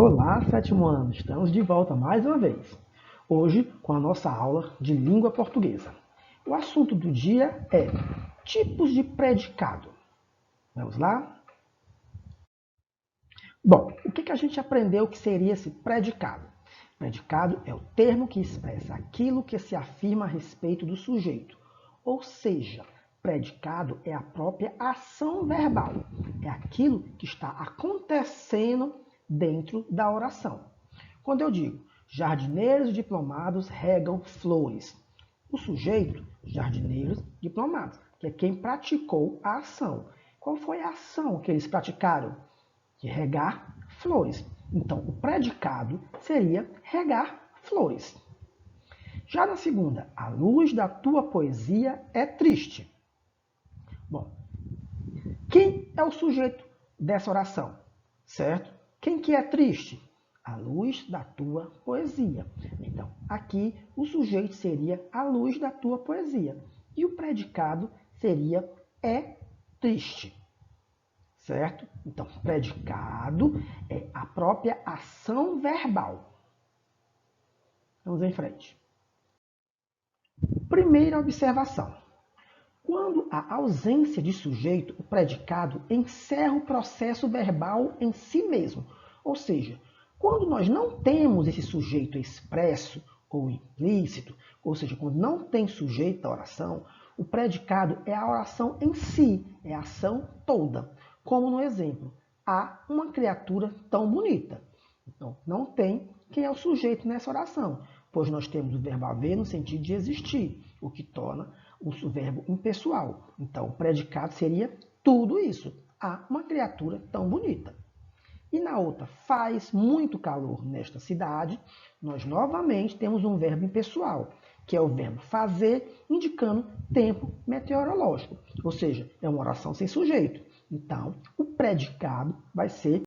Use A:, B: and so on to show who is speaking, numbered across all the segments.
A: Olá, sétimo ano! Estamos de volta mais uma vez. Hoje com a nossa aula de língua portuguesa. O assunto do dia é tipos de predicado. Vamos lá? Bom, o que a gente aprendeu que seria esse predicado? Predicado é o termo que expressa aquilo que se afirma a respeito do sujeito. Ou seja, predicado é a própria ação verbal. É aquilo que está acontecendo dentro da oração. Quando eu digo, jardineiros diplomados regam flores. O sujeito, jardineiros diplomados, que é quem praticou a ação. Qual foi a ação que eles praticaram? De regar flores. Então, o predicado seria regar flores. Já na segunda, a luz da tua poesia é triste. Bom, quem é o sujeito dessa oração? Certo? Quem que é triste? A luz da tua poesia. Então, aqui o sujeito seria a luz da tua poesia. E o predicado seria é triste. Certo? Então, predicado é a própria ação verbal. Vamos em frente. Primeira observação. Quando há ausência de sujeito, o predicado encerra o processo verbal em si mesmo. Ou seja, quando nós não temos esse sujeito expresso ou implícito, ou seja, quando não tem sujeito à oração, o predicado é a oração em si, é a ação toda. Como no exemplo, há uma criatura tão bonita. Então, não tem quem é o sujeito nessa oração, pois nós temos o verbo haver no sentido de existir, o que torna o verbo impessoal. Então, o predicado seria tudo isso. Há uma criatura tão bonita. E na outra, faz muito calor nesta cidade, nós novamente temos um verbo impessoal, que é o verbo fazer, indicando tempo meteorológico. Ou seja, é uma oração sem sujeito. Então, o predicado vai ser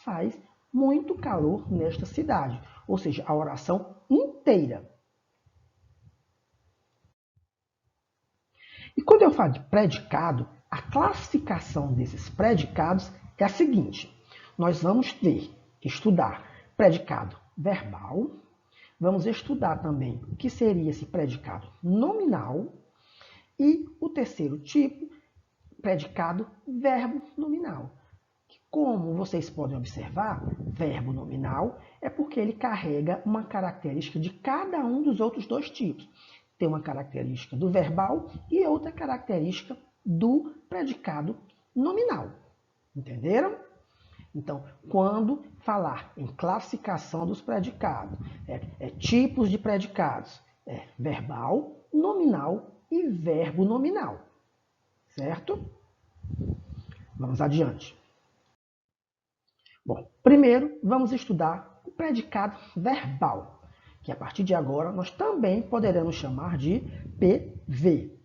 A: faz muito calor nesta cidade. Ou seja, a oração inteira. E quando eu falo de predicado, a classificação desses predicados é a seguinte. Nós vamos estudar predicado verbal, vamos estudar também o que seria esse predicado nominal e o terceiro tipo, predicado verbo nominal. Como vocês podem observar, verbo nominal é porque ele carrega uma característica de cada um dos outros dois tipos. Tem uma característica do verbal e outra característica do predicado nominal. Entenderam? Então, quando falar em classificação dos predicados, tipos de predicados, verbal, nominal e verbo nominal. Certo? Vamos adiante. Bom, primeiro vamos estudar o predicado verbal, que a partir de agora nós também poderemos chamar de PV.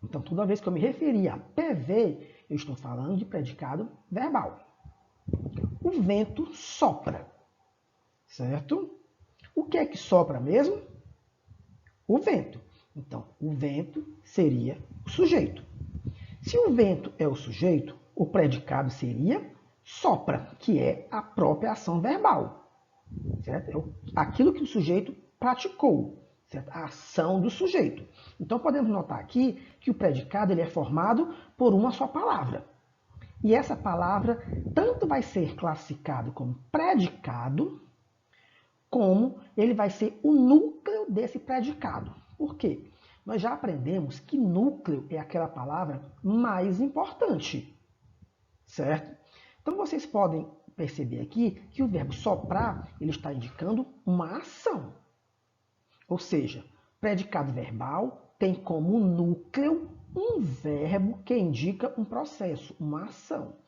A: Então, toda vez que eu me referir a PV, eu estou falando de predicado verbal. O vento sopra, certo? O que é que sopra mesmo? O vento. Então, o vento seria o sujeito. Se o vento é o sujeito, o predicado seria sopra, que é a própria ação verbal. Certo? Aquilo que o sujeito praticou, certo? A ação do sujeito. Então, podemos notar aqui que o predicado ele é formado por uma só palavra. E essa palavra tanto vai ser classificado como predicado, como ele vai ser o núcleo desse predicado. Por quê? Nós já aprendemos que núcleo é aquela palavra mais importante, certo? Então, vocês podem perceber aqui que o verbo soprar ele está indicando uma ação. Ou seja, predicado verbal tem como núcleo um verbo que indica um processo, uma ação.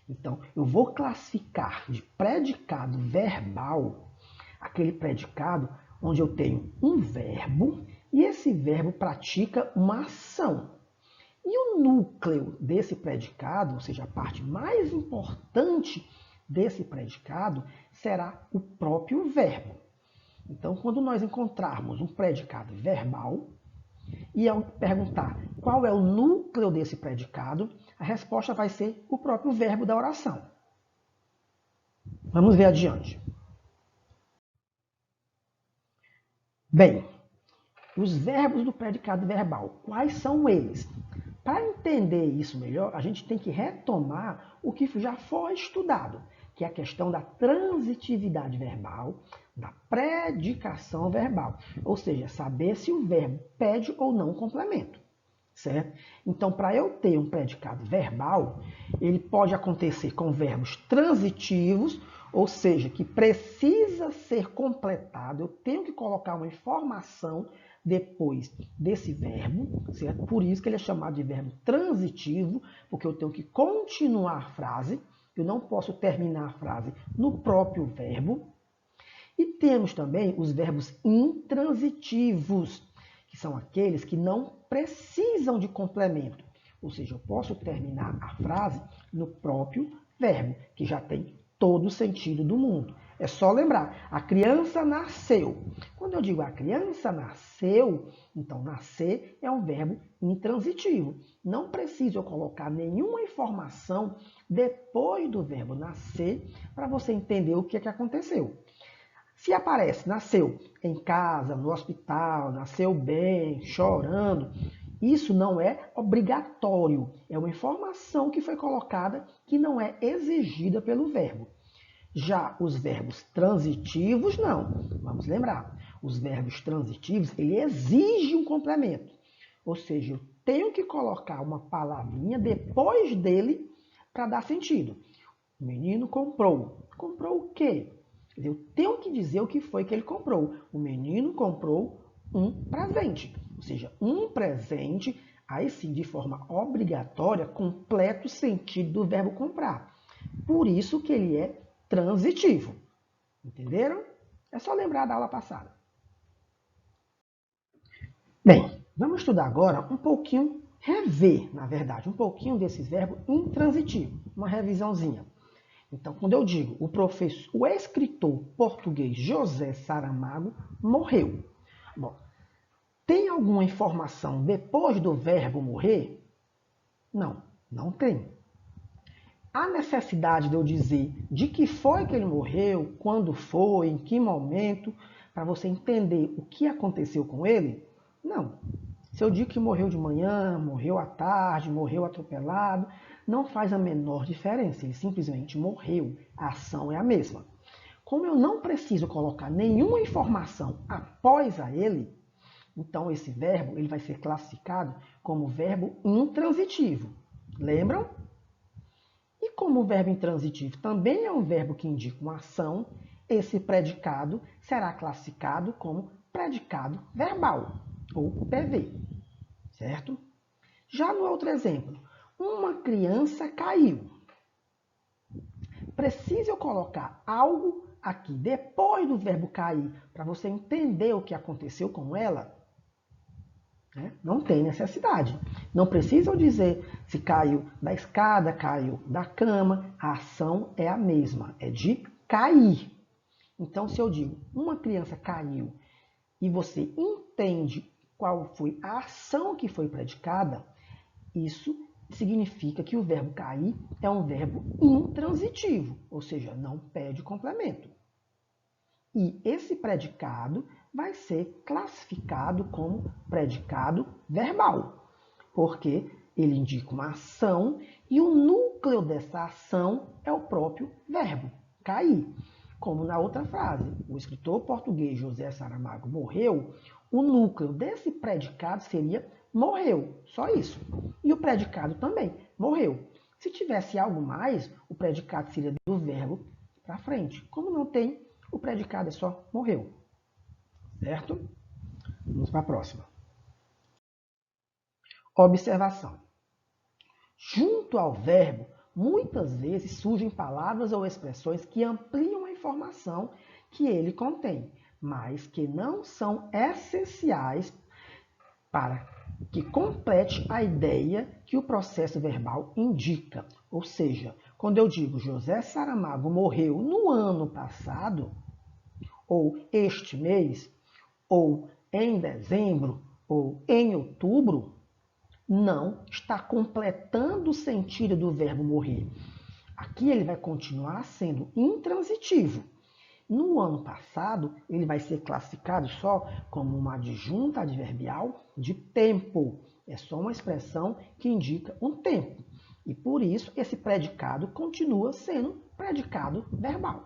A: Então, eu vou classificar de predicado verbal aquele predicado onde eu tenho um verbo e esse verbo pratica uma ação. E o núcleo desse predicado, ou seja, a parte mais importante desse predicado, será o próprio verbo. Então, quando nós encontrarmos um predicado verbal, e ao perguntar qual é o núcleo desse predicado, a resposta vai ser o próprio verbo da oração. Vamos ver adiante. Bem, os verbos do predicado verbal, quais são eles? Para entender isso melhor, a gente tem que retomar o que já foi estudado, que é a questão da transitividade verbal, da predicação verbal, ou seja, saber se o verbo pede ou não complemento, certo? Então, para eu ter um predicado verbal, ele pode acontecer com verbos transitivos, ou seja, que precisa ser completado, eu tenho que colocar uma informação depois desse verbo, certo? Por isso que ele é chamado de verbo transitivo, porque eu tenho que continuar a frase, eu não posso terminar a frase no próprio verbo. E temos também os verbos intransitivos, que são aqueles que não precisam de complemento. Ou seja, eu posso terminar a frase no próprio verbo, que já tem todo o sentido do mundo. É só lembrar, a criança nasceu. Quando eu digo a criança nasceu, então nascer é um verbo intransitivo. Não preciso eu colocar nenhuma informação depois do verbo nascer para você entender o que é que aconteceu. Se aparece, nasceu em casa, no hospital, nasceu bem, chorando, isso não é obrigatório. É uma informação que foi colocada que não é exigida pelo verbo. Já os verbos transitivos, não. Vamos lembrar, os verbos transitivos, ele exige um complemento. Ou seja, eu tenho que colocar uma palavrinha depois dele para dar sentido. O menino comprou. Comprou o quê? Eu tenho que dizer o que foi que ele comprou. O menino comprou um presente. Ou seja, um presente, aí sim, de forma obrigatória, completa o sentido do verbo comprar. Por isso que ele é transitivo. Entenderam? É só lembrar da aula passada. Bem, vamos estudar agora um pouquinho, rever, na verdade, um pouquinho desses verbos intransitivos. Uma revisãozinha. Então, quando eu digo o escritor português José Saramago morreu. Bom, tem alguma informação depois do verbo morrer? Não, não tem. Há necessidade de eu dizer de que foi que ele morreu, quando foi, em que momento, para você entender o que aconteceu com ele? Não. Se eu digo que morreu de manhã, morreu à tarde, morreu atropelado, não faz a menor diferença. Ele simplesmente morreu. A ação é a mesma. Como eu não preciso colocar nenhuma informação após a ele, então esse verbo ele vai ser classificado como verbo intransitivo. Lembram? E como o verbo intransitivo também é um verbo que indica uma ação, esse predicado será classificado como predicado verbal, ou PV, certo? Já no outro exemplo, uma criança caiu. Preciso eu colocar algo aqui depois do verbo cair para você entender o que aconteceu com ela? Não tem necessidade. Não precisam dizer se caiu da escada, caiu da cama. A ação é a mesma, é de cair. Então, se eu digo uma criança caiu e você entende qual foi a ação que foi predicada, isso significa que o verbo cair é um verbo intransitivo, ou seja, não pede complemento. E esse predicado vai ser classificado como predicado verbal, porque ele indica uma ação e o núcleo dessa ação é o próprio verbo, cair. Como na outra frase, o escritor português José Saramago morreu, o núcleo desse predicado seria morreu, só isso. E o predicado também, morreu. Se tivesse algo mais, o predicado seria do verbo para frente. Como não tem, o predicado é só morreu. Certo? Vamos para a próxima. Observação. Junto ao verbo, muitas vezes surgem palavras ou expressões que ampliam a informação que ele contém, mas que não são essenciais para que complete a ideia que o processo verbal indica. Ou seja, quando eu digo José Saramago morreu no ano passado, ou este mês, ou em dezembro, ou em outubro, não está completando o sentido do verbo morrer. Aqui ele vai continuar sendo intransitivo. No ano passado, ele vai ser classificado só como uma adjunta adverbial de tempo. É só uma expressão que indica um tempo. E por isso, esse predicado continua sendo predicado verbal.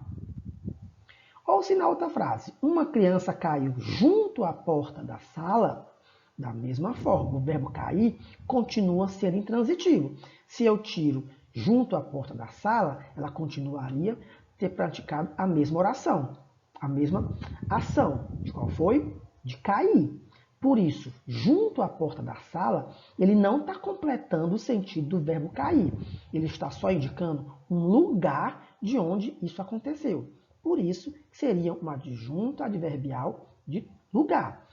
A: Ou se na outra frase, uma criança caiu junto à porta da sala, da mesma forma, o verbo cair continua sendo intransitivo. Se eu tiro junto à porta da sala, ela continuaria ter praticado a mesma oração, a mesma ação. De qual foi? De cair. Por isso, junto à porta da sala, ele não está completando o sentido do verbo cair. Ele está só indicando um lugar de onde isso aconteceu. Por isso, seria uma adjunto adverbial de lugar.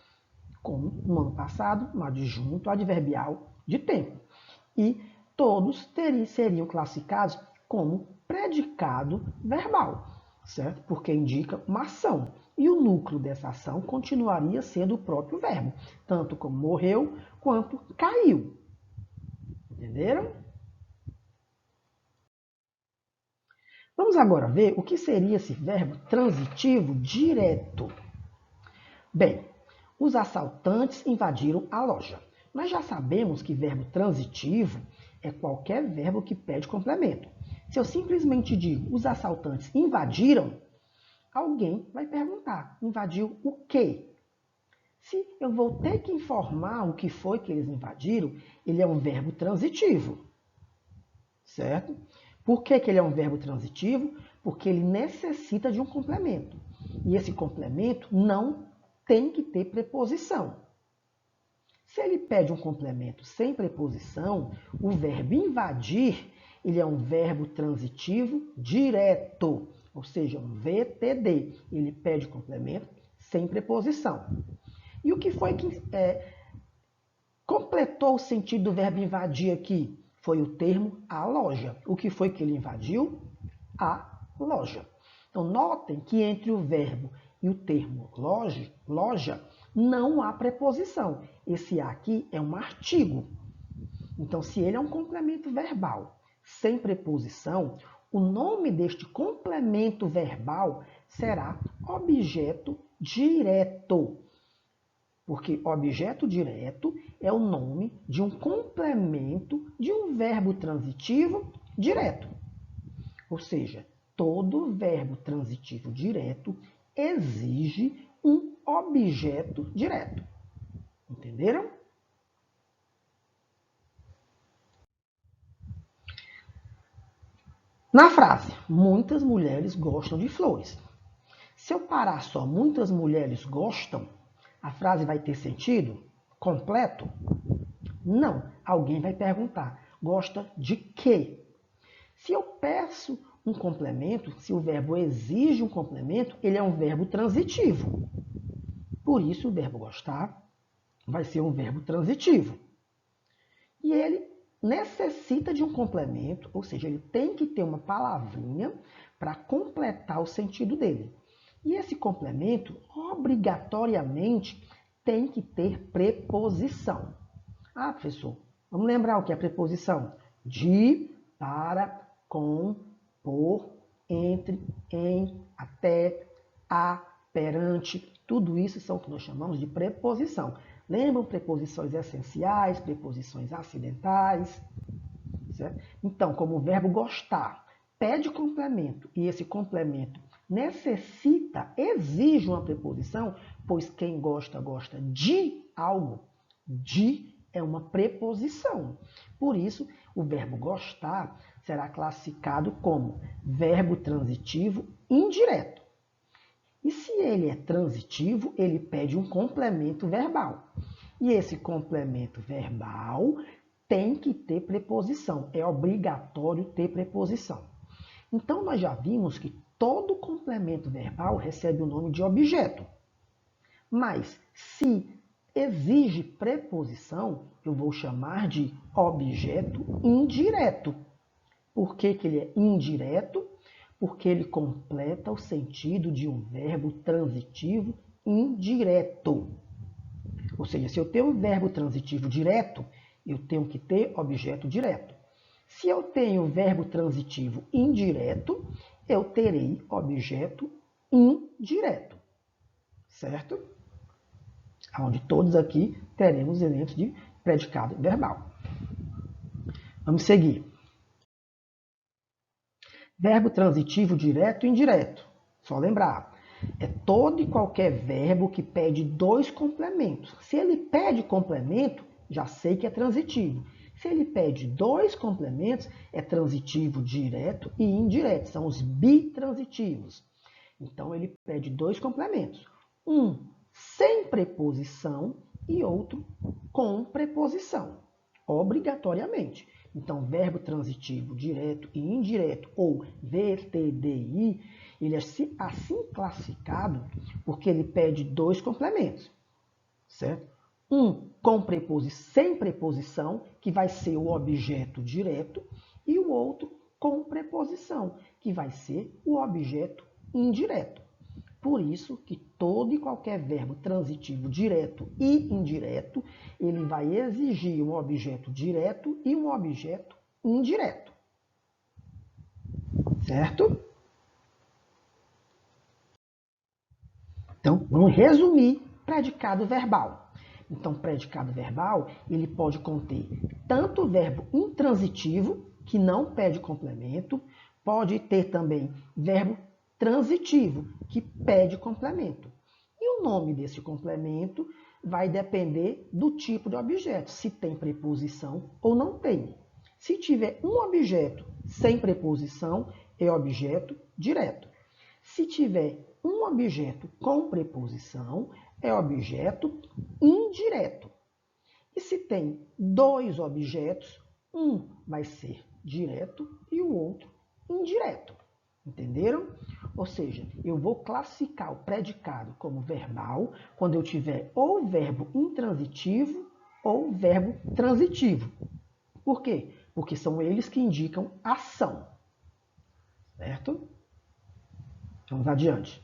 A: Como no ano passado, um adjunto adverbial de tempo. E todos seriam classificados como predicado verbal, certo? Porque indica uma ação. E o núcleo dessa ação continuaria sendo o próprio verbo, tanto como morreu quanto caiu. Entenderam? Vamos agora ver o que seria esse verbo transitivo direto. Bem, os assaltantes invadiram a loja. Nós já sabemos que verbo transitivo é qualquer verbo que pede complemento. Se eu simplesmente digo os assaltantes invadiram, alguém vai perguntar, invadiu o quê? Se eu vou ter que informar o que foi que eles invadiram, ele é um verbo transitivo, certo? Por que ele é um verbo transitivo? Porque ele necessita de um complemento. E esse complemento não tem que ter preposição. Se ele pede um complemento sem preposição, o verbo invadir, ele é um verbo transitivo direto, ou seja, um VTD. Ele pede complemento sem preposição. E o que foi que completou o sentido do verbo invadir aqui? Foi o termo a loja. O que foi que ele invadiu? A loja. Então, notem que entre o verbo e o termo loja não há preposição. Esse a aqui é um artigo. Então, se ele é um complemento verbal sem preposição, o nome deste complemento verbal será objeto direto. Porque objeto direto é o nome de um complemento de um verbo transitivo direto. Ou seja, todo verbo transitivo direto exige um objeto direto. Entenderam? Na frase, muitas mulheres gostam de flores. Se eu parar só, muitas mulheres gostam, a frase vai ter sentido completo? Não. Alguém vai perguntar, gosta de quê? Se eu peço um complemento, se o verbo exige um complemento, ele é um verbo transitivo. Por isso, o verbo gostar vai ser um verbo transitivo. E ele necessita de um complemento, ou seja, ele tem que ter uma palavrinha para completar o sentido dele. E esse complemento, obrigatoriamente, tem que ter preposição. Ah, professor, vamos lembrar o que é preposição? De, para, com, por, entre, em, até, a, perante. Tudo isso são o que nós chamamos de preposição. Lembram preposições essenciais, preposições acidentais? Certo? Então, como o verbo gostar pede complemento e esse complemento necessita, exige uma preposição, pois quem gosta, gosta de algo. De é uma preposição. Por isso, o verbo gostar será classificado como verbo transitivo indireto. E se ele é transitivo, ele pede um complemento verbal. E esse complemento verbal tem que ter preposição. É obrigatório ter preposição. Então, nós já vimos que todo complemento verbal recebe o nome de objeto. Mas, se exige preposição, eu vou chamar de objeto indireto. Por que ele é indireto? Porque ele completa o sentido de um verbo transitivo indireto. Ou seja, se eu tenho um verbo transitivo direto, eu tenho que ter objeto direto. Se eu tenho verbo transitivo indireto, eu terei objeto indireto, certo? Onde todos aqui teremos elementos de predicado verbal. Vamos seguir. Verbo transitivo direto e indireto. Só lembrar, é todo e qualquer verbo que pede dois complementos. Se ele pede complemento, já sei que é transitivo. Se ele pede dois complementos, é transitivo direto e indireto. São os bitransitivos. Então, ele pede dois complementos. Um sem preposição e outro com preposição, obrigatoriamente. Então, verbo transitivo direto e indireto, ou VTDI, ele é assim classificado porque ele pede dois complementos, certo? Um com sem preposição, que vai ser o objeto direto, e o outro com preposição, que vai ser o objeto indireto. Por isso que todo e qualquer verbo transitivo direto e indireto, ele vai exigir um objeto direto e um objeto indireto. Certo? Então, vamos resumir predicado verbal. Então, predicado verbal, ele pode conter tanto o verbo intransitivo, que não pede complemento, pode ter também verbo transitivo, que pede complemento. E o nome desse complemento vai depender do tipo de objeto, se tem preposição ou não tem. Se tiver um objeto sem preposição, é objeto direto. Se tiver um objeto com preposição, é objeto indireto. E se tem dois objetos, um vai ser direto e o outro indireto. Entenderam? Ou seja, eu vou classificar o predicado como verbal quando eu tiver ou verbo intransitivo ou verbo transitivo. Por quê? Porque são eles que indicam ação. Certo? Vamos adiante.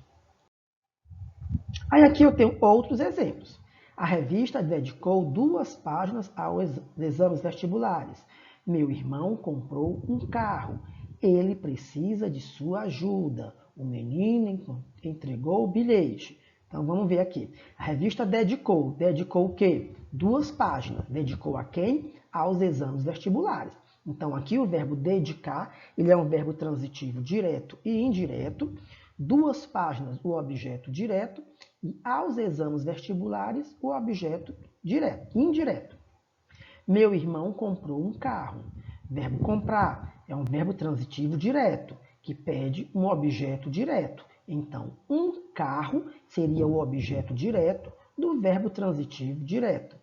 A: Aí aqui eu tenho outros exemplos. A revista dedicou 2 páginas aos exames vestibulares. Meu irmão comprou um carro. Ele precisa de sua ajuda. O menino entregou o bilhete. Então vamos ver aqui. A revista dedicou. Dedicou o quê? 2 páginas. Dedicou a quem? Aos exames vestibulares. Então aqui o verbo dedicar, ele é um verbo transitivo direto e indireto. 2 páginas, o objeto direto, e aos exames vestibulares, o objeto indireto. Meu irmão comprou um carro. Verbo comprar é um verbo transitivo direto, que pede um objeto direto. Então, um carro seria o objeto direto do verbo transitivo direto.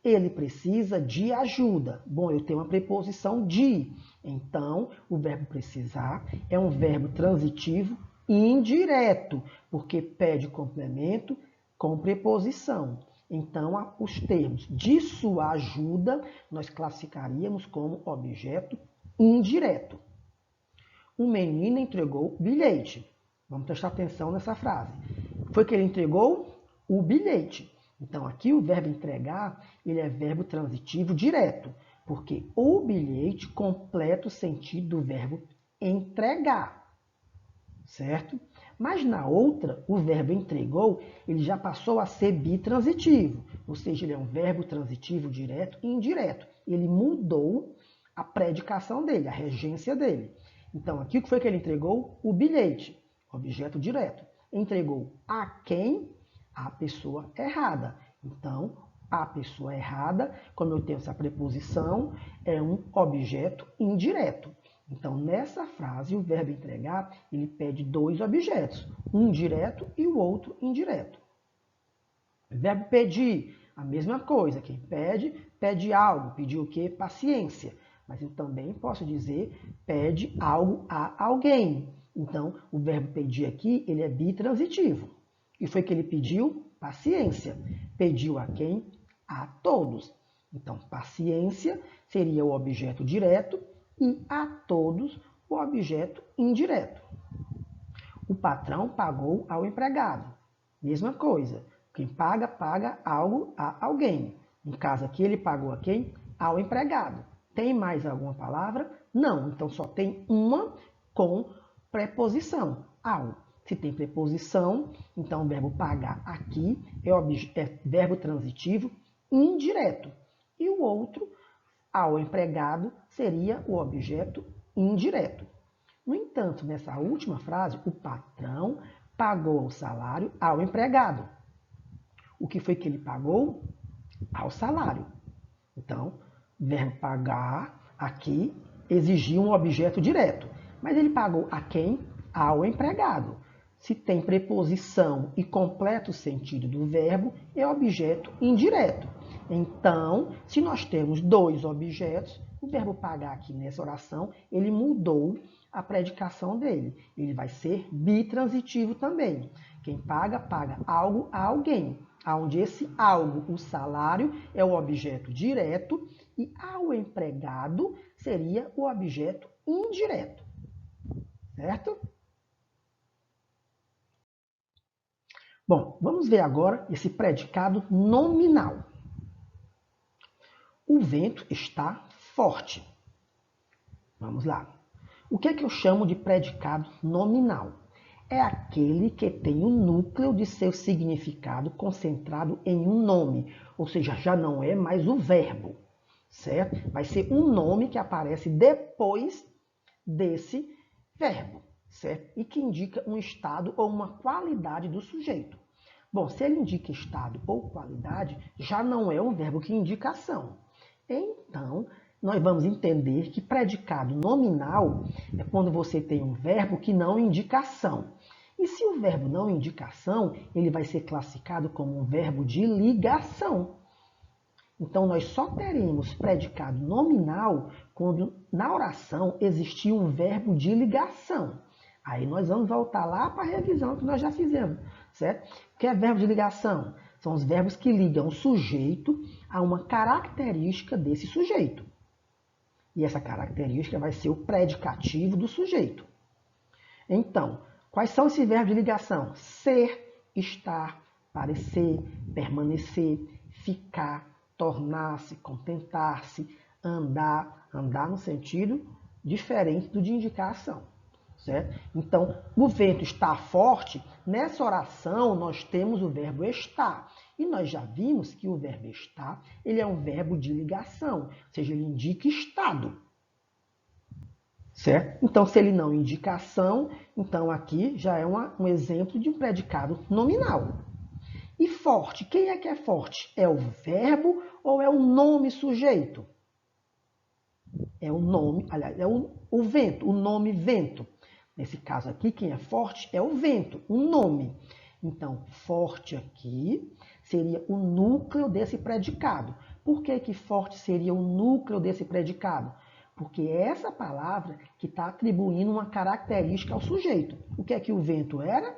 A: Ele precisa de ajuda. Bom, eu tenho uma preposição de. Então, o verbo precisar é um verbo transitivo indireto, porque pede complemento com preposição. Então, os termos de sua ajuda nós classificaríamos como objeto indireto. O menino entregou o bilhete. Vamos prestar atenção nessa frase. Foi que ele entregou o bilhete. Então, aqui o verbo entregar, ele é verbo transitivo direto, porque o bilhete completa o sentido do verbo entregar, certo? Mas na outra, o verbo entregou, ele já passou a ser bitransitivo, ou seja, ele é um verbo transitivo direto e indireto. Ele mudou a predicação dele, a regência dele. Então, aqui o que foi que ele entregou? O bilhete, objeto direto. Entregou a quem? A pessoa errada. Então, a pessoa errada, como eu tenho essa preposição, é um objeto indireto. Então, nessa frase, o verbo entregar, ele pede 2 objetos, um direto e o outro indireto. O verbo pedir, a mesma coisa. Quem pede, pede algo. Pediu o quê? Paciência. Mas eu também posso dizer, pede algo a alguém. Então, o verbo pedir aqui, ele é bitransitivo. E foi que ele pediu? Paciência. Pediu a quem? A todos. Então, paciência seria o objeto direto e a todos o objeto indireto. O patrão pagou ao empregado. Mesma coisa. Quem paga, paga algo a alguém. No caso aqui, ele pagou a quem? Ao empregado. Tem mais alguma palavra? Não. Então, só tem uma com preposição, ao. Se tem preposição, então o verbo pagar aqui é verbo transitivo indireto. E o outro, ao empregado, seria o objeto indireto. No entanto, nessa última frase, o patrão pagou o salário ao empregado. O que foi que ele pagou? Ao salário. Então, o verbo pagar aqui exigia um objeto direto. Mas ele pagou a quem? Ao empregado. Se tem preposição e completa o sentido do verbo, é objeto indireto. Então, se nós temos dois objetos, o verbo pagar aqui nessa oração, ele mudou a predicação dele. Ele vai ser bitransitivo também. Quem paga, paga algo a alguém. Onde esse algo, o salário, é o objeto direto e ao empregado seria o objeto indireto. Certo? Bom, vamos ver agora esse predicado nominal. O vento está forte. Vamos lá. O que é que eu chamo de predicado nominal? É aquele que tem o núcleo de seu significado concentrado em um nome, ou seja, já não é mais o verbo, certo? Vai ser um nome que aparece depois desse verbo, certo? E que indica um estado ou uma qualidade do sujeito. Bom, se ele indica estado ou qualidade, já não é um verbo que indica ação. Então, nós vamos entender que predicado nominal é quando você tem um verbo que não indica ação. E se o verbo não indica ação, ele vai ser classificado como um verbo de ligação. Então, nós só teremos predicado nominal quando na oração existir um verbo de ligação. Aí nós vamos voltar lá para a revisão que nós já fizemos, certo? O que é verbo de ligação? São os verbos que ligam o sujeito a uma característica desse sujeito. E essa característica vai ser o predicativo do sujeito. Então, quais são esses verbos de ligação? Ser, estar, parecer, permanecer, ficar, tornar-se, contentar-se, andar. Andar no sentido diferente do de indicar ação. Certo? Então, o vento está forte. Nessa oração, nós temos o verbo estar. E nós já vimos que o verbo estar, ele é um verbo de ligação, ou seja, ele indica estado. Certo? Então, se ele não indica ação, então aqui já é um exemplo de um predicado nominal. E forte, quem é que é forte? É o verbo ou é o nome sujeito? É o nome, aliás, é o vento, o nome vento. Nesse caso aqui, quem é forte é o vento, o nome. Então, forte aqui seria o núcleo desse predicado. Por que que forte seria o núcleo desse predicado? Porque é essa palavra que está atribuindo uma característica ao sujeito. O que é que o vento era?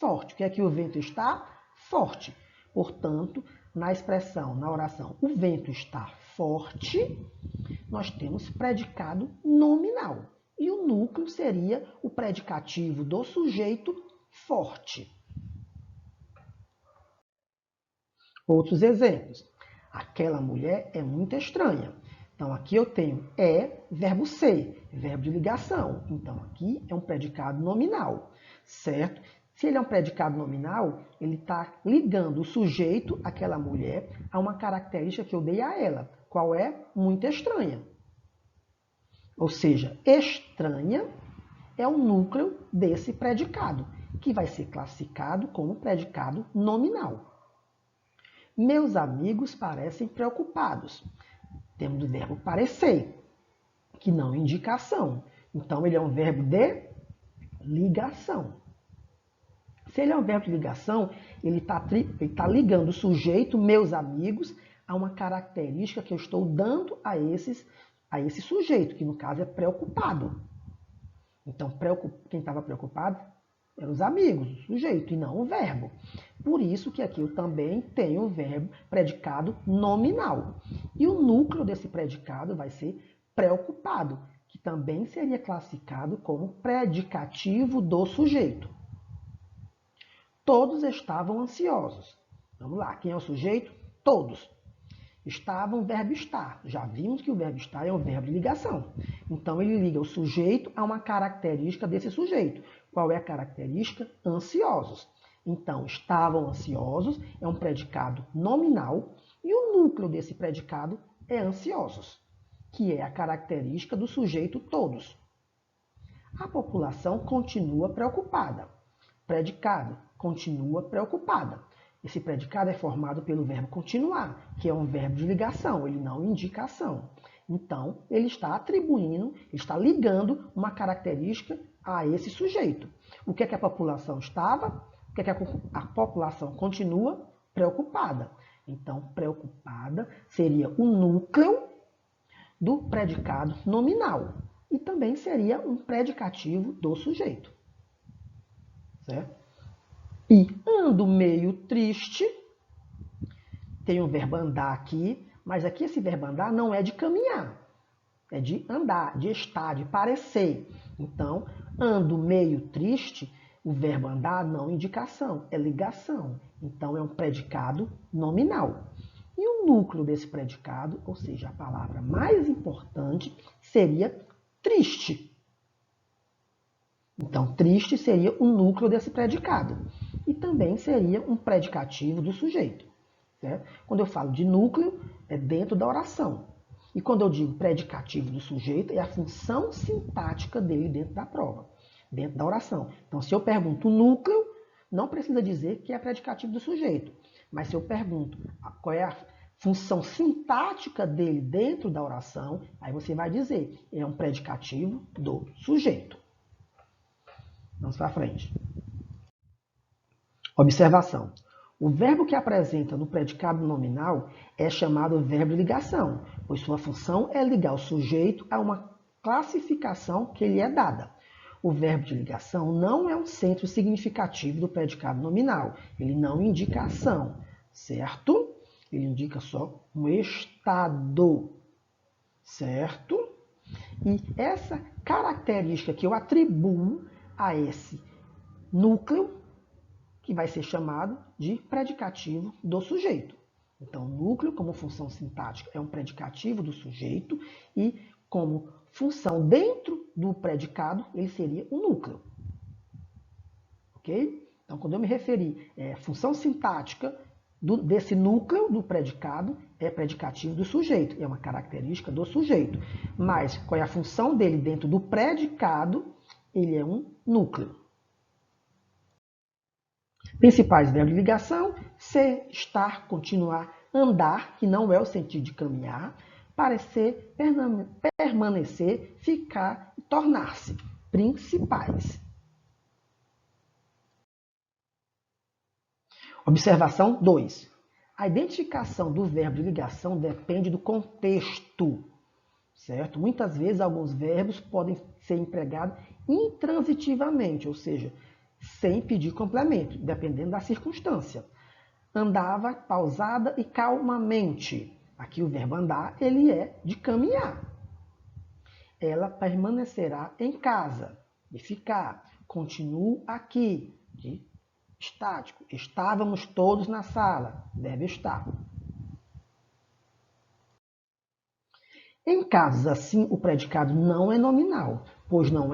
A: Forte. O que é que o vento está? Forte. Portanto, na expressão, na oração, o vento está forte, nós temos predicado nominal. E o núcleo seria o predicativo do sujeito forte. Outros exemplos. Aquela mulher é muito estranha. Então, aqui eu tenho verbo ser, verbo de ligação. Então, aqui é um predicado nominal, certo? Se ele é um predicado nominal, ele está ligando o sujeito, aquela mulher, a uma característica que eu dei a ela. Qual é? Muito estranha. Ou seja, estranha é o núcleo desse predicado, que vai ser classificado como predicado nominal. Meus amigos parecem preocupados. Temos o verbo parecer, que não indica ação. Então, ele é um verbo de ligação. Se ele é um verbo de ligação, ele está ligando o sujeito, meus amigos, a uma característica que eu estou dando a esse sujeito, que no caso é preocupado. Então, quem estava preocupado eram os amigos, o sujeito, e não o verbo. Por isso que aqui eu também tenho o verbo predicado nominal. E o núcleo desse predicado vai ser preocupado, que também seria classificado como predicativo do sujeito. Todos estavam ansiosos. Vamos lá, quem é o sujeito? Todos. Estava um verbo estar. Já vimos que o verbo estar é um verbo de ligação. Então, ele liga o sujeito a uma característica desse sujeito. Qual é a característica? Ansiosos. Então, estavam ansiosos é um predicado nominal e o núcleo desse predicado é ansiosos, que é a característica do sujeito todos. A população continua preocupada. Predicado, continua preocupada. Esse predicado é formado pelo verbo continuar, que é um verbo de ligação, ele não indica ação. Então, ele está atribuindo, ele está ligando uma característica a esse sujeito. O que é que a população estava? O que é que a população continua? Preocupada. Então, preocupada seria o núcleo do predicado nominal. E também seria um predicativo do sujeito. Certo? E ando meio triste, tem o verbo andar aqui, mas aqui esse verbo andar não é de caminhar, é de andar, de estar, de parecer. Então, ando meio triste, o verbo andar não é indicação, é ligação. Então, é um predicado nominal. E o núcleo desse predicado, ou seja, a palavra mais importante, seria triste. Então, triste seria o núcleo desse predicado. E também seria um predicativo do sujeito. Certo? Quando eu falo de núcleo, é dentro da oração. E quando eu digo predicativo do sujeito, é a função sintática dele dentro da prova, dentro da oração. Então, se eu pergunto o núcleo, não precisa dizer que é predicativo do sujeito. Mas se eu pergunto qual é a função sintática dele dentro da oração, aí você vai dizer, é um predicativo do sujeito. Vamos para frente. Observação. O verbo que apresenta no predicado nominal é chamado verbo de ligação, pois sua função é ligar o sujeito a uma classificação que lhe é dada. O verbo de ligação não é um centro significativo do predicado nominal. Ele não indica ação, certo? Ele indica só um estado, certo? E essa característica que eu atribuo a esse núcleo, que vai ser chamado de predicativo do sujeito. Então, núcleo, como função sintática, é um predicativo do sujeito e, como função dentro do predicado, ele seria o núcleo. Ok? Então, quando eu me referi à função sintática desse núcleo do predicado, é predicativo do sujeito, é uma característica do sujeito. Mas, qual é a função dele dentro do predicado? Ele é um núcleo. Principais verbos de ligação: ser, estar, continuar, andar, que não é o sentido de caminhar, parecer, permanecer, ficar e tornar-se. Principais. Observação 2. A identificação do verbo de ligação depende do contexto, certo? Muitas vezes alguns verbos podem ser empregados intransitivamente, ou seja, sem pedir complemento, dependendo da circunstância. Andava pausada e calmamente. Aqui o verbo andar, ele é de caminhar. Ela permanecerá em casa, de ficar. Continuo aqui, de estático. Estávamos todos na sala, deve estar. Em casos assim, o predicado não é nominal, pois não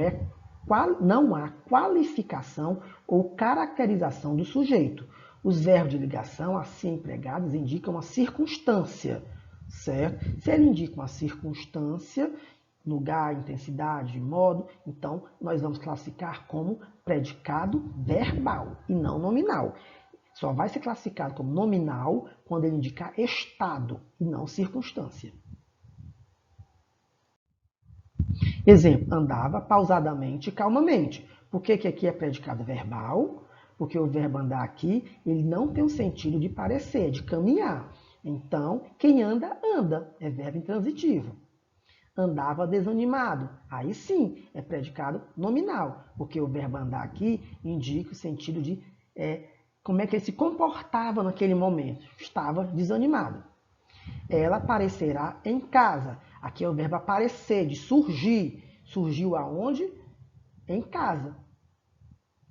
A: há qualificação ou caracterização do sujeito. Os verbos de ligação, assim empregados, indicam uma circunstância, certo? Se ele indica uma circunstância, lugar, intensidade, modo, então nós vamos classificar como predicado verbal e não nominal. Só vai ser classificado como nominal quando ele indicar estado e não circunstância. Exemplo, andava pausadamente e calmamente. Por que aqui é predicado verbal? Porque o verbo andar aqui, ele não tem o sentido de parecer, de caminhar. Então, quem anda, anda. É verbo intransitivo. Andava desanimado. Aí sim, é predicado nominal. Porque o verbo andar aqui indica o sentido de como é que ele se comportava naquele momento. Estava desanimado. Ela aparecerá em casa. Aqui é o verbo aparecer, de surgir. Surgiu aonde? Em casa.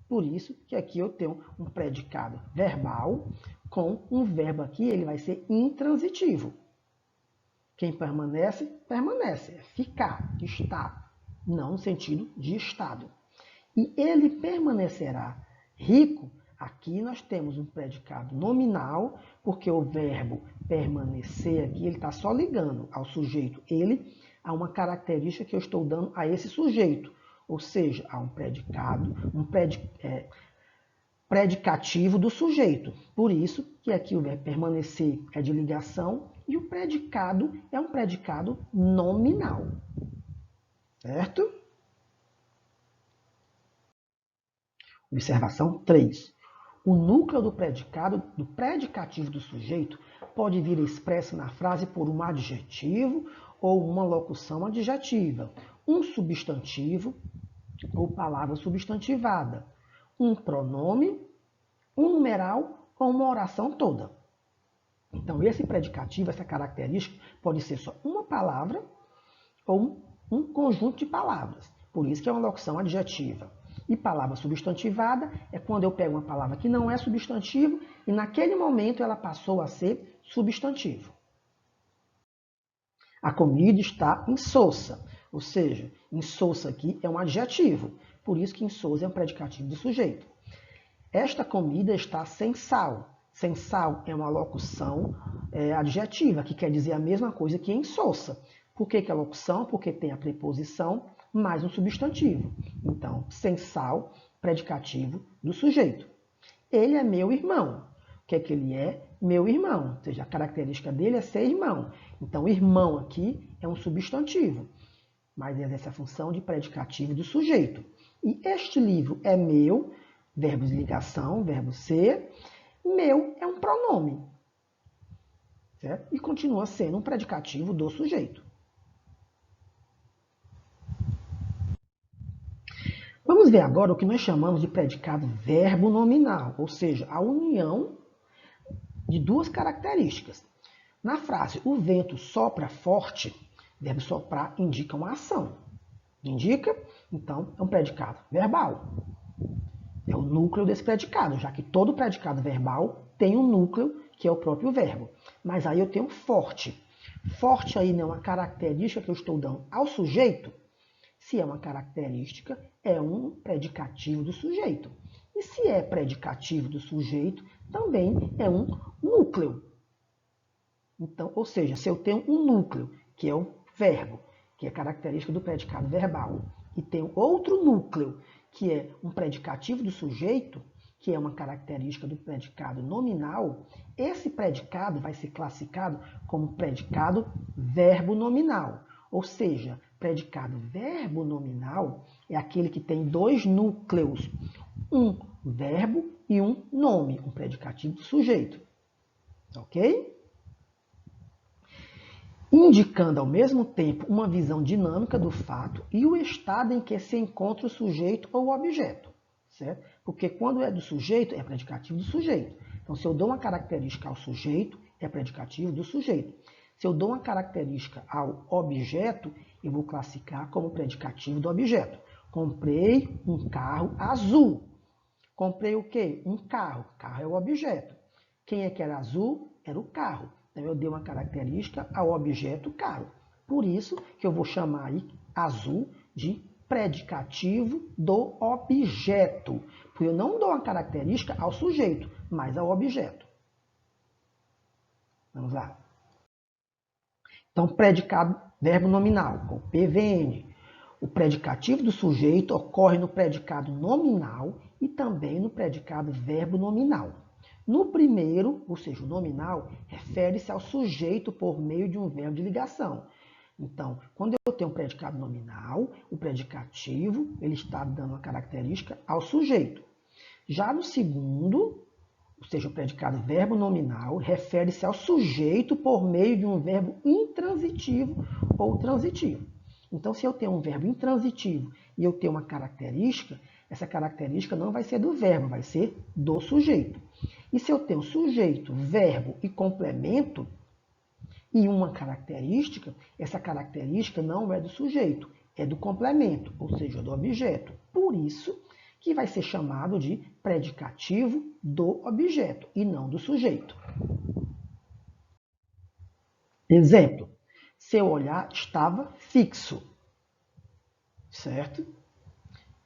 A: Por isso que aqui eu tenho um predicado verbal com um verbo aqui, ele vai ser intransitivo. Quem permanece, permanece. É ficar, estar, não no sentido de estado. E ele permanecerá rico. Aqui nós temos um predicado nominal, porque o verbo permanecer aqui, ele está só ligando ao sujeito ele, a uma característica que eu estou dando a esse sujeito. Ou seja, a um predicado, predicativo do sujeito. Por isso que aqui o verbo permanecer é de ligação e o predicado é um predicado nominal. Certo? Observação 3. O núcleo do predicativo do sujeito, pode vir expresso na frase por um adjetivo ou uma locução adjetiva, um substantivo ou palavra substantivada, um pronome, um numeral ou uma oração toda. Então, esse predicativo, essa característica, pode ser só uma palavra ou um conjunto de palavras. Por isso que é uma locução adjetiva. E palavra substantivada é quando eu pego uma palavra que não é substantivo e naquele momento ela passou a ser substantivo. A comida está insossa, ou seja, insossa aqui é um adjetivo. Por isso que insossa é um predicativo do sujeito. Esta comida está sem sal. Sem sal é uma locução adjetiva, que quer dizer a mesma coisa que insossa. Por que é locução? Porque tem a preposição mais um substantivo. Então, sem sal, predicativo do sujeito. Ele é meu irmão. O que é que ele é? Meu irmão. Ou seja, a característica dele é ser irmão. Então, irmão aqui é um substantivo, mas exerce a função de predicativo do sujeito. E este livro é meu, verbo de ligação, verbo ser. Meu é um pronome, certo? E continua sendo um predicativo do sujeito. Vamos ver agora o que nós chamamos de predicado verbo nominal, ou seja, a união de duas características. Na frase, o vento sopra forte, verbo soprar indica uma ação. Indica, então, é um predicado verbal. É o núcleo desse predicado, já que todo predicado verbal tem um núcleo, que é o próprio verbo. Mas aí eu tenho forte. Forte aí não é uma característica que eu estou dando ao sujeito. Se é uma característica, é um predicativo do sujeito. E se é predicativo do sujeito, também é um núcleo. Então, ou seja, se eu tenho um núcleo, que é o verbo, que é característica do predicado verbal, e tenho outro núcleo, que é um predicativo do sujeito, que é uma característica do predicado nominal, esse predicado vai ser classificado como predicado verbo nominal. Ou seja, predicado verbo nominal é aquele que tem dois núcleos, um verbo e um nome, um predicativo do sujeito. Ok? Indicando ao mesmo tempo uma visão dinâmica do fato e o estado em que se encontra o sujeito ou o objeto. Certo? Porque quando é do sujeito, é predicativo do sujeito. Então, se eu dou uma característica ao sujeito, é predicativo do sujeito. Se eu dou uma característica ao objeto, eu vou classificar como predicativo do objeto. Comprei um carro azul. Comprei o quê? Um carro. Carro é o objeto. Quem é que era azul? Era o carro. Então, eu dei uma característica ao objeto carro. Por isso que eu vou chamar aí azul de predicativo do objeto. Porque eu não dou uma característica ao sujeito, mas ao objeto. Vamos lá. Então, predicado verbo nominal, com PVN. O predicativo do sujeito ocorre no predicado nominal e também no predicado verbo nominal. No primeiro, ou seja, o nominal, refere-se ao sujeito por meio de um verbo de ligação. Então, quando eu tenho um predicado nominal, o predicativo ele está dando uma característica ao sujeito. Já no segundo, ou seja, o predicado verbo nominal, refere-se ao sujeito por meio de um verbo intransitivo ou transitivo. Então, se eu tenho um verbo intransitivo e eu tenho uma característica, essa característica não vai ser do verbo, vai ser do sujeito. E se eu tenho sujeito, verbo e complemento, e uma característica, essa característica não é do sujeito, é do complemento, ou seja, do objeto. Por isso que vai ser chamado de predicativo do objeto e não do sujeito. Exemplo. Seu olhar estava fixo. Certo?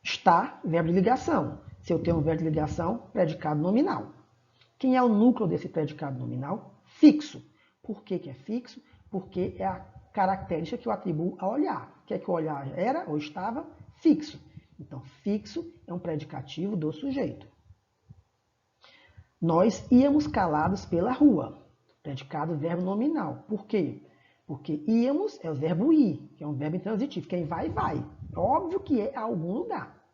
A: Está, verbo de ligação. Se eu tenho um verbo de ligação, predicado nominal. Quem é o núcleo desse predicado nominal? Fixo. Por que que é fixo? Porque é a característica que eu atribuo ao olhar. O que é que o olhar era ou estava? Fixo. Então, fixo é um predicativo do sujeito. Nós íamos calados pela rua. Predicado verbo nominal. Por quê? Porque íamos é o verbo ir, que é um verbo intransitivo. Quem vai, vai. Óbvio que é a algum lugar.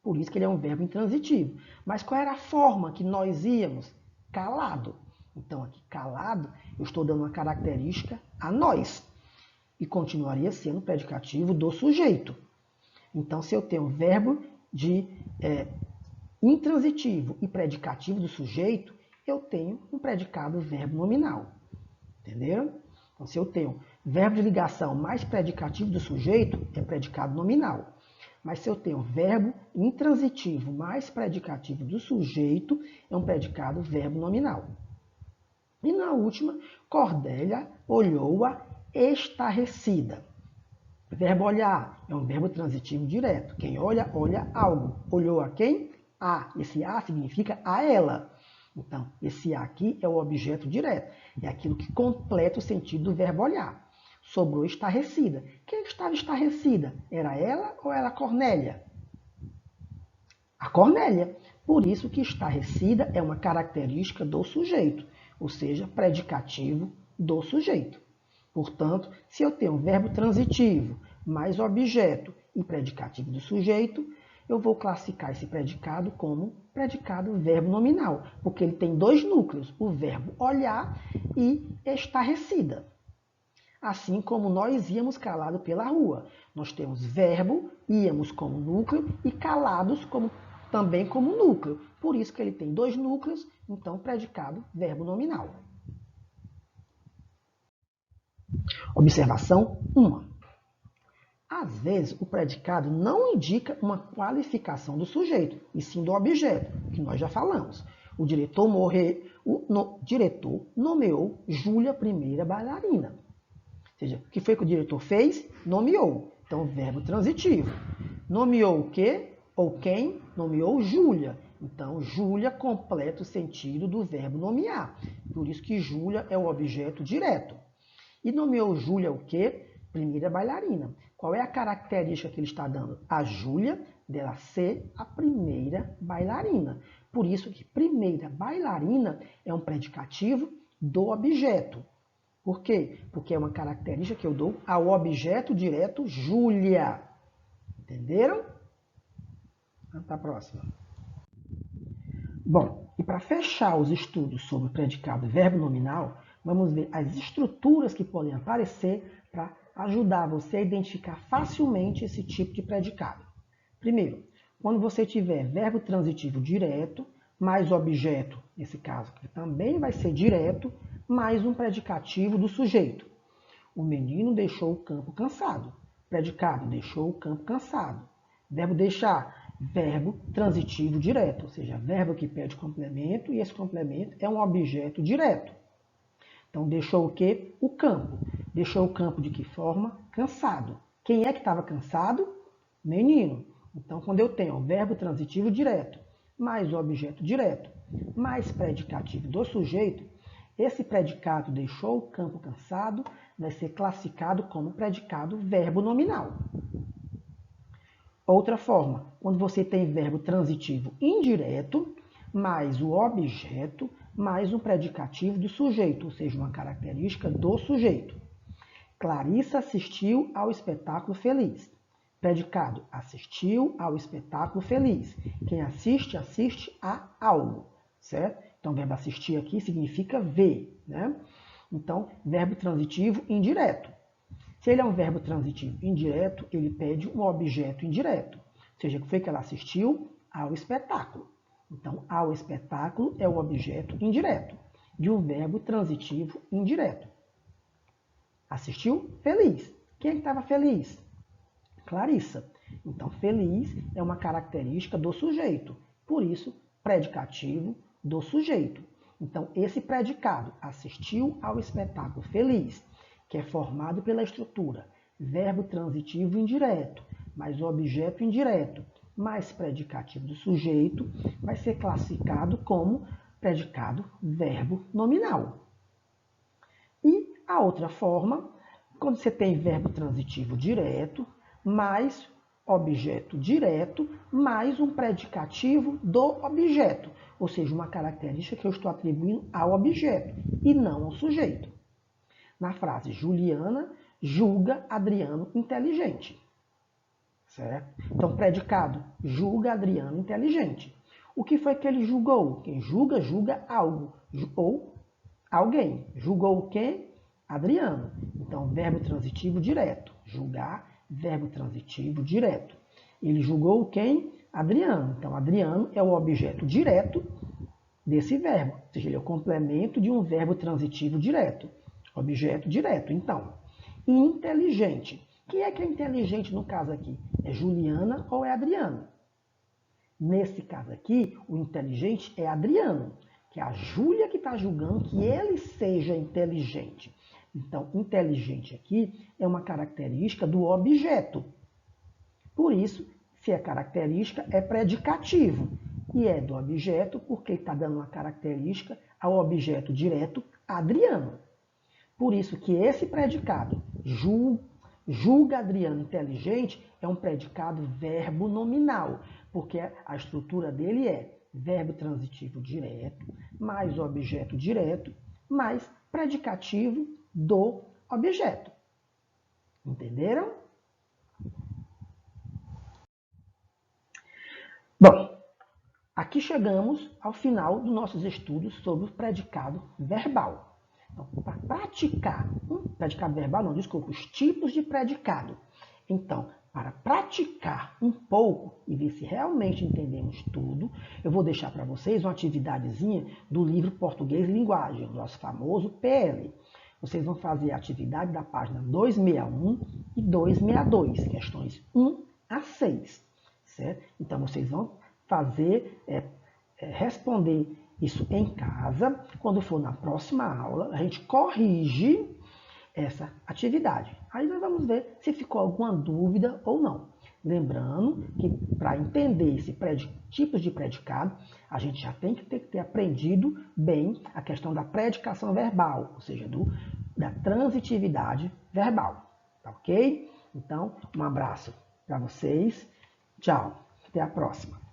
A: Por isso que ele é um verbo intransitivo. Mas qual era a forma que nós íamos? Calado. Então, aqui, calado, eu estou dando uma característica a nós. E continuaria sendo predicativo do sujeito. Então, se eu tenho verbo de intransitivo e predicativo do sujeito, eu tenho um predicado verbo nominal. Entenderam? Então, se eu tenho verbo de ligação mais predicativo do sujeito, é predicado nominal. Mas se eu tenho verbo intransitivo mais predicativo do sujeito, é um predicado verbo nominal. E na última, Cordélia olhou-a estarrecida. Verbo olhar é um verbo transitivo direto. Quem olha, olha algo. Olhou a quem? A. Esse a significa a ela. Então, esse a aqui é o objeto direto. É aquilo que completa o sentido do verbo olhar. Sobrou estarrecida. Quem estava estarrecida? Era ela ou era a Cornélia? A Cornélia. Por isso que estarrecida é uma característica do sujeito, ou seja, predicativo do sujeito. Portanto, se eu tenho um verbo transitivo mais objeto e predicativo do sujeito, eu vou classificar esse predicado como predicado verbo nominal, porque ele tem dois núcleos, o verbo olhar e estarrecida. Assim como nós íamos calado pela rua. Nós temos verbo, íamos como núcleo, e calados também como núcleo. Por isso que ele tem dois núcleos, então predicado verbo nominal. Observação 1. Às vezes, o predicado não indica uma qualificação do sujeito, e sim do objeto, que nós já falamos. O diretor nomeou Júlia primeira bailarina. Ou seja, o que foi que o diretor fez? Nomeou. Então, verbo transitivo. Nomeou o quê? Ou quem? Nomeou Júlia. Então, Júlia completa o sentido do verbo nomear. Por isso que Júlia é o objeto direto. E nomeou Júlia o quê? Primeira bailarina. Qual é a característica que ele está dando? A Júlia dela ser a primeira bailarina. Por isso que primeira bailarina é um predicativo do objeto. Por quê? Porque é uma característica que eu dou ao objeto direto Júlia. Entenderam? Até a próxima. Bom, e para fechar os estudos sobre o predicado verbo nominal, vamos ver as estruturas que podem aparecer para ajudar você a identificar facilmente esse tipo de predicado. Primeiro, quando você tiver verbo transitivo direto, mais objeto, nesse caso que também vai ser direto, mais um predicativo do sujeito. O menino deixou o campo cansado. Predicado, deixou o campo cansado. Verbo deixar, verbo transitivo direto, ou seja, verbo que pede complemento e esse complemento é um objeto direto. Então, deixou o quê? O campo. Deixou o campo de que forma? Cansado. Quem é que estava cansado? Menino. Então, quando eu tenho o verbo transitivo direto, mais o objeto direto, mais predicativo do sujeito, esse predicado deixou o campo cansado vai ser classificado como predicado verbo nominal. Outra forma, quando você tem verbo transitivo indireto, mais o objeto, mais um predicativo do sujeito, ou seja, uma característica do sujeito. Clarissa assistiu ao espetáculo feliz. Predicado, assistiu ao espetáculo feliz. Quem assiste, assiste a algo, certo? Então, o verbo assistir aqui significa ver, né? Então, verbo transitivo indireto. Se ele é um verbo transitivo indireto, ele pede um objeto indireto. Ou seja, o que foi que ela assistiu? Ao espetáculo. Então, ao espetáculo é o objeto indireto de um verbo transitivo indireto. Assistiu? Feliz. Quem estava feliz? Clarissa. Então, feliz é uma característica do sujeito. Por isso, predicativo do sujeito. Então, esse predicado, assistiu ao espetáculo feliz. que é formado pela estrutura verbo transitivo indireto, mais o objeto indireto, mais predicativo do sujeito, vai ser classificado como predicado verbo nominal. E a outra forma, quando você tem verbo transitivo direto, mais objeto direto, mais um predicativo do objeto, ou seja, uma característica que eu estou atribuindo ao objeto e não ao sujeito. Na frase, Juliana julga Adriano inteligente. Certo? Então, predicado, julga Adriano inteligente. O que foi que ele julgou? Quem julga, julga algo. Ou alguém. Julgou quem? Adriano. Então, verbo transitivo direto. Julgar, verbo transitivo direto. Ele julgou quem? Adriano. Então, Adriano é o objeto direto desse verbo. Ou seja, ele é o complemento de um verbo transitivo direto. Objeto direto. Então, inteligente. Quem é que é inteligente no caso aqui? É Juliana ou é Adriano? Nesse caso aqui, o inteligente é Adriano, que é a Júlia que está julgando que ele seja inteligente. Então, inteligente aqui é uma característica do objeto. Por isso, se é característica, é predicativo. E é do objeto porque ele está dando uma característica ao objeto direto, Adriano. Por isso que esse predicado, julga Adriano inteligente, é um predicado verbo nominal, porque a estrutura dele é verbo transitivo direto, mais objeto direto, mais predicativo do objeto. Entenderam? Bom, aqui chegamos ao final dos nossos estudos sobre o predicado verbal. Então, para praticar, predicado verbal não, desculpa, os tipos de predicado. Então, para praticar um pouco e ver se realmente entendemos tudo, eu vou deixar para vocês uma atividadezinha do livro Português e Linguagem, o nosso famoso PL. Vocês vão fazer a atividade da página 261 e 262, questões 1 a 6. Certo? Então, vocês vão fazer, responder isso em casa. Quando for na próxima aula, a gente corrige essa atividade. Aí nós vamos ver se ficou alguma dúvida ou não. Lembrando que para entender esse tipos de predicado, a gente já tem que ter aprendido bem a questão da predicação verbal, ou seja, da transitividade verbal. Tá ok? Então, um abraço para vocês. Tchau. Até a próxima.